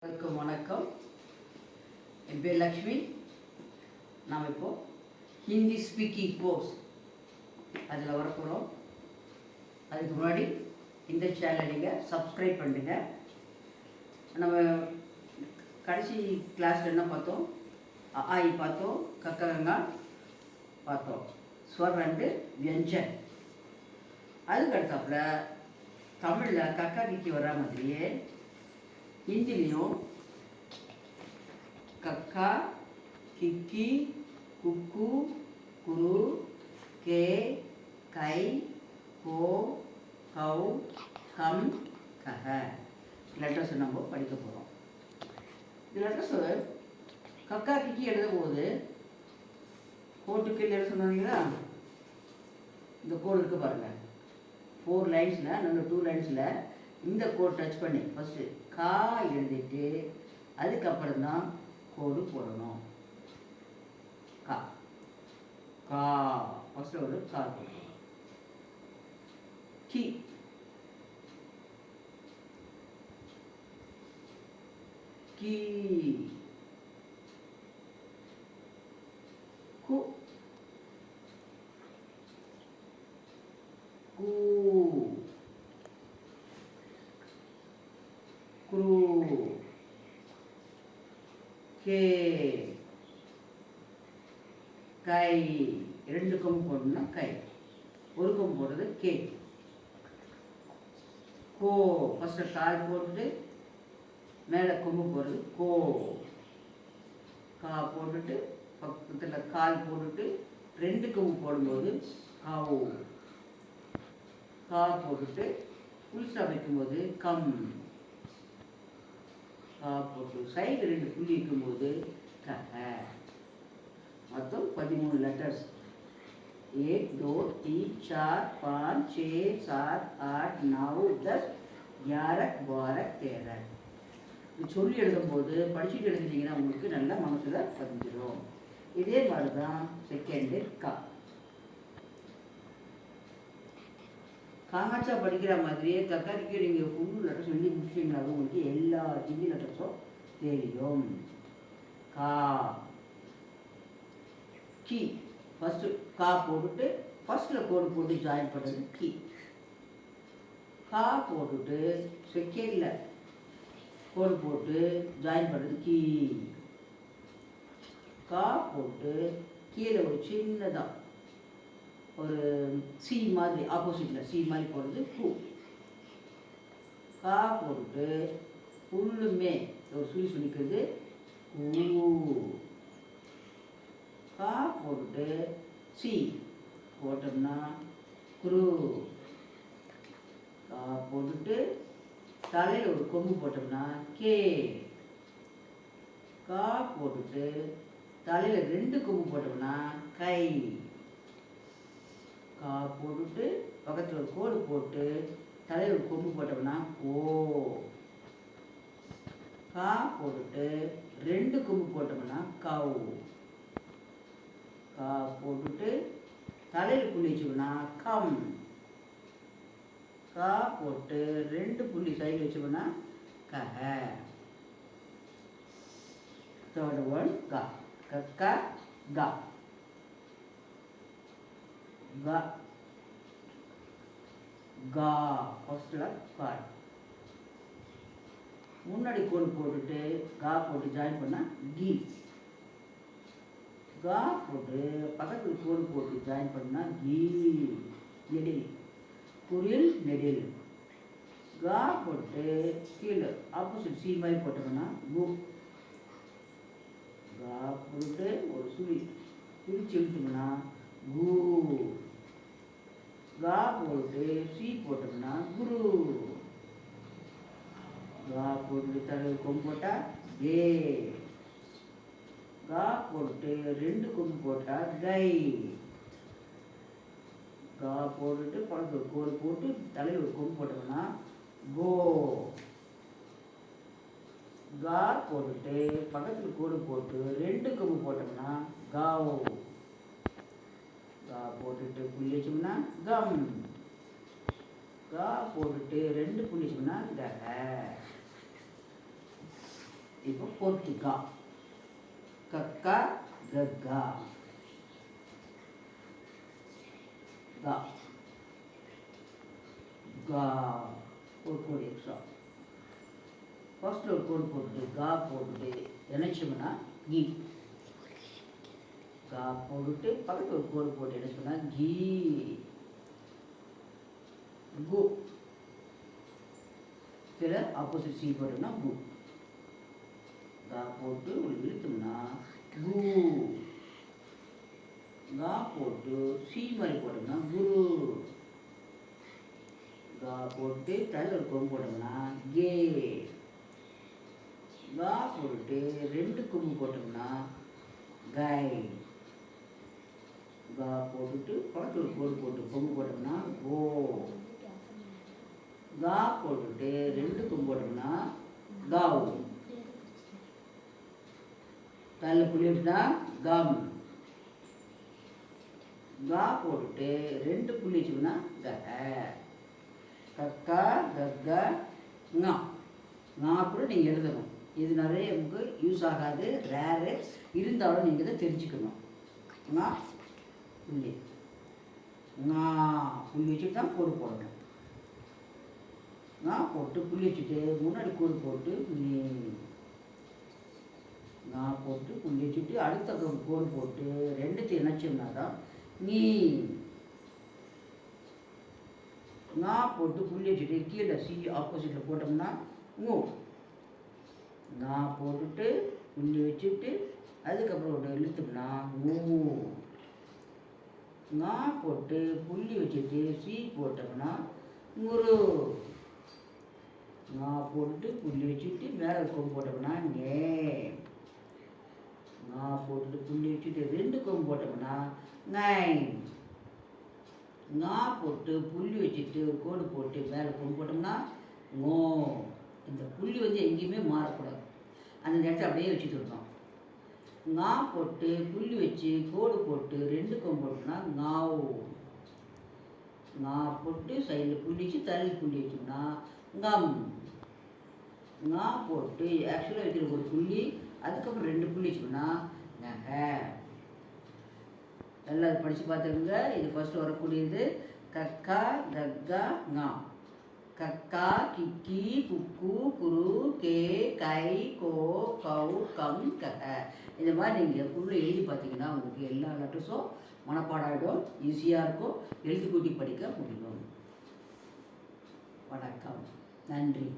வணக்கம். என் பேர் லக்ஷ்மி. நாம் இப்போது ஹிந்தி ஸ்பீக்கிங் கோர்ஸ் அதில் வரப்போகிறோம். அதுக்கு முன்னாடி இந்த சேனலை நீங்கள் சப்ஸ்கிரைப் பண்ணுங்க. நம்ம கடைசி கிளாஸில் என்ன பார்த்தோம்? ஆயி பார்த்தோம், கக்கரங்கா பார்த்தோம், ஸ்வர் அண்டு வியஞ்சன். அதுக்கு அடுத்தாப்புல தமிழில் கக்கா கிக்கி வர்ற மாதிரியே ஹிந்திலையும் கக்கா, கிக்கி, குக்கு, குரு, கே, கை, கோ, கௌ, கம், கஹ லெட்டர்ஸ் நம்ம படிக்க போகிறோம். இந்த லெட்டர்ஸு கக்கா கிக்கி எழுதும் போது கோட்டுக்கு எழுத சொன்னீங்களா? இந்த கோடு இருக்குது பாருங்கள். 4 லைன்ஸில் நல்ல 2 லைன்ஸில் இந்த கோட் டச் பண்ணி ஃபஸ்ட்டு கா எழுதிட்டு அதுக்கப்புறம் தான் கோடு போடணும். கா கா ஃபஸ்ட்டு ஒரு கா போடணும். கி கி கு கு குரு கே கை. 2 கொம்பு போடணும்னா கை, ஒரு கொம்பு போடுறது கே. கோ ஃபஸ்ட்டு கால் போட்டுட்டு மேலே கொம்பு போடுறது கோ. கா போட்டுட்டு பக்கத்தில் கால் போட்டுட்டு 2 கொம்பு போடும்போது காவு. கா போட்டுட்டு புதுசாக வைக்கும்போது கம். கா போட்டு சைடு 2 புள்ளி இருக்கும்போது கஹ. மொத்தம் 13 லெட்டர்ஸ். 1 2 3 4 5 6 7 8 9 10 11 12 13. இது சொல்லி எழுதும்போது படிச்சுட்டு எழுதிட்டீங்கன்னா உங்களுக்கு நல்லா மனசில் பதிஞ்சிடும். இதே மாதிரி தான் செகண்டு கா. காமாச்சா படிக்கிற மாதிரியே கக்காரிக்கு நீங்கள் ஃபுல் லெட்டர் சொல்லி முடிச்சிங்கனாலும் உங்களுக்கு எல்லா ஹிந்தி லெட்டர்ஸும் தெரியும். கா கி ஃபஸ்ட்டு கா போட்டுட்டு ஃபஸ்ட்டில் கோடு போட்டு ஜாயின் பண்ணுறது கி. கா போட்டுட்டு செகண்டில் கோடு போட்டு ஜாயின் பண்ணுறது கி. கா போட்டு கீழே ஒரு சின்னதாக ஒரு சி மாதிரி ஆப்போசிட்டில் சி மாதிரி போடுறது கு. கா போட்டு ஃபுல்லுமே ஒரு சுழி சுழிக்கிறது ஊ. கா போட்டுட்டு சி போட்டோம்னா குரு. கா போட்டுட்டு தலையில் ஒரு கொம்பு போட்டோம்னா கே. கா போட்டுட்டு தலையில் 2 கொம்பு போட்டோம்னா கை. கா போட்டுட்டு பக்கத்தில் ஒரு கோடு போட்டு தலையில் ஒரு கொம்பு போட்டோம்னா ஓ. கா போட்டுட்டு 2 கொம்பு போட்டோம்னா கவு. கா போட்டுட்டு தலையில் புள்ளி வச்சோம்னா கம். கா போட்டு 2 புள்ளி சைடில் வச்சோம்னா கஹ. தேர்ட் ஒன் கா. கக்கா கா. கா கா ஃபஸ்ட்டில் கால் முன்னாடி கோடு போட்டுட்டு கா போட்டு ஜாயின் பண்ணால் கி. கா போட்டு பக்கத்தில் கோடு போட்டு ஜாயின் பண்ணால் கீ. நெடில் குரில் நெடில். கா போட்டு கீழே ஆப்போசிட் சி மாதிரி போட்டோம்னா கு. கா போட்டு ஒரு சுழி பிரித்து இழுத்தோம்னா கு. கா போட்டு சி போட்டோம்னா குரு. கா போட்டு தலையில் கொம்பு போட்டால் ஏ. கா போட்டு 2 கொம்பு போட்டால் கை. கா போட்டுட்டு பக்கத்தில் கோடு போட்டு தலையில் ஒரு கொம்பு போட்டோம்னா கோ. கா போட்டுட்டு பக்கத்தில் கோடு போட்டு 2 கொம்பு போட்டோம்னா காவ். கா போட்டுட்டு புள்ளி வச்சோம்னா கம். கா போட்டுட்டு 2 புள்ளி வச்சோம்னா கஹ. இப்போ ஃபோர்த்து கா. கக்கா கக்கா கா கா. ஒரு கோடு எக்ஸ்ட்ரா. ஃபர்ஸ்ட் ஒரு கோடு போட்டுட்டு கா போட்டுட்டு நினைச்சோம்னா கீ. கா போட்டுட்டு பக்கத்தில் ஒரு கோடு போட்டு என்ன சொன்னால் கீ. கு. சில ஆப்போசிட் சி போட்டோம்னா கு. கா போட்டு ஒரு இழுத்தோம்னா கு. கா போட்டு சி மாதிரி போட்டோம்னா குரு. கா போட்டு தலை ஒரு கொம்பு போட்டோம்னா கே. கா போட்டு 2 கொம்பு போட்டோம்னா கை. கா போட்டுட்டு பக்கத்தில் ஒரு கோடு போட்டு கொம்பு போட்டோம்னா கோ. கா போட்டுட்டு 2 கொம்பு போட்டோம்னா காவ். தலை புள்ளிட்டுனா கம். கா போட்டுட்டு 2 புள்ளி வச்சோம்னா க. கக்கா கக்கா ஙா. ஞா கூட நீங்கள் எழுதணும். இது நிறைய நமக்கு யூஸ் ஆகாது, ரேரு. இருந்தாலும் நீங்கள் இதை தெரிஞ்சுக்கணும். ஞா புள்ளி. ஞா புள்ளி வச்சுட்டு தான் கோடு போடணும். ஞா போட்டு புள்ளி வச்சுட்டு முன்னாடி கோடு போட்டு ஞா போட்டு புள்ளி வச்சுட்டு அடுத்த கோடு போட்டு 2த்தையும் இணைச்சோம்னா தான் நீ. ஞா போட்டு புள்ளி வச்சுட்டு கீழே சி ஆப்போசிட்டில் போட்டோம்னா மூ. ஞா போட்டுட்டு புள்ளி வச்சுட்டு அதுக்கப்புறம் ஒன்று இழுத்தோம்னா மூ. ஞா போட்டு புள்ளி வச்சுட்டு சி போட்டோம்னா முரு. ஞா போட்டு புள்ளி வச்சுட்டு மேலே கொம்பு போட்டோம்னா நே. ஞா போட்டுட்டு புள்ளி வச்சுட்டு 2 கொம்பு போட்டோம்னா நை. ஞா போட்டு புள்ளி வச்சுட்டு ஒரு கோடு போட்டு மேலே கொம்பு போட்டோம்னா ngோ. இந்த புள்ளி எங்கேயுமே மாறக்கூடாது. அந்த இடத்துல அப்படியே வச்சுட்டு இருக்கோம். ஞா போட்டு புள்ளி வச்சு கோடு போட்டு 2 கொம்பு போட்டோம்னா ஞாவு. ஞா போட்டு சைடில் புள்ளி வச்சு தலையில் புள்ளி வச்சோம்னா ங்கம். ஞா போட்டு ஆக்சுவலாக வைக்கிற ஒரு புள்ளி அதுக்கப்புறம் 2 புள்ளி வச்சோம்னா நகை. எல்லாம் படித்து பார்த்துக்கோங்க. இது ஃபஸ்ட்டு வரக்கூடியது கக்கா கக்கா ஞா. கக்கா கிக்கி குக்கு குரு கே கை கோ கௌ கம் கக. இந்த மாதிரி நீங்கள் ஃபுல்லாக எழுதி பார்த்தீங்கன்னா உங்களுக்கு எல்லா லெட்டர்ஸும் மனப்பாடம் ஆகிடும். ஈஸியாக இருக்கும். எழுதி கூட்டி படிக்க முடியும். வணக்கம். நன்றி.